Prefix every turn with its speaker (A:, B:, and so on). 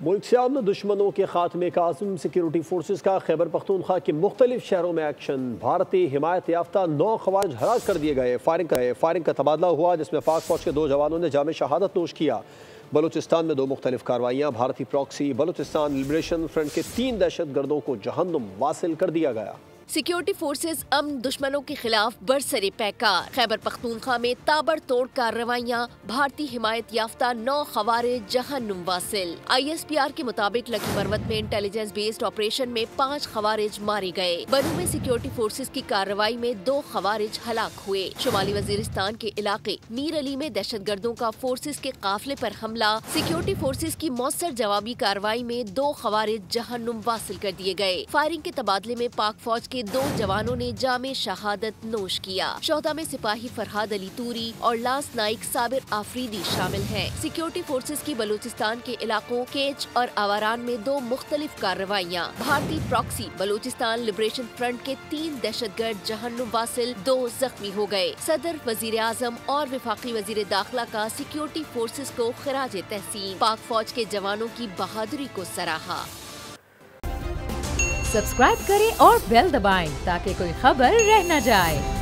A: ملک سے امن دشمنوں کے خاتمے کا عزم، سیکیورٹی فورسز کا خیبر پختونخوا کے مختلف شہروں میں ایکشن، بھارتی حمایت یافتہ 9 خوارج ہلاک کر دیے گئے، فائرنگ کا تبادلہ ہوا جس میں پاک فوج کے 2 جوانوں نے جام شہادت نوش کیا۔ بلوچستان میں 2 مختلف کارروائیاں، بھارتی پراکسی بلوچستان لبریشن فرنٹ کے 3 دہشت گردوں کو جہنم واصل کر دیا گیا۔
B: سیکیورٹی فورسز امن دشمنوں کے خلاف برسر پیکار، خیبر پختونخوا میں تابڑ توڑ کارروائیاں، بھارتی حمایت یافتہ 9 خوارج جہنم واصل۔ ISPR کے مطابق لکی مروت میں انٹیلیجنس بیسڈ آپریشن میں 5 خوارج مارے گئے۔ بنو میں سیکیورٹی فورسز کی کارروائی میں 2 خوارج ہلاک ہوئے۔ شمالی وزیرستان کے علاقے میر علی میں دہشت گردوں کا فورسز کے قافلے پر حملہ، سیکیورٹی فورسز کی مؤثر جوابی کارروائی میں 2 خوارج جہنم واصل کر دیے گئے۔ فائرنگ کے تبادلے میں پاک فوج کے 2 جوانوں نے جام شہادت نوش کیا۔ شہداء میں سپاہی فرحاد علی توری اور لاس نائک صابر آفریدی شامل ہیں۔ سیکیورٹی فورسز کی بلوچستان کے علاقوں کیچ اور آواران میں 2 مختلف کارروائیاں، بھارتی پراکسی بلوچستان لبریشن فرنٹ کے 3 دہشت گرد جہنم واصل، 2 زخمی ہو گئے۔ صدر، وزیر اعظم اور وفاقی وزیر داخلہ کا سیکیورٹی فورسز کو خراج تحسین، پاک فوج کے جوانوں کی بہادری کو سراہا۔
C: سبسکرائب کریں اور بیل دبائیں تاکہ کوئی خبر رہ نہ جائے۔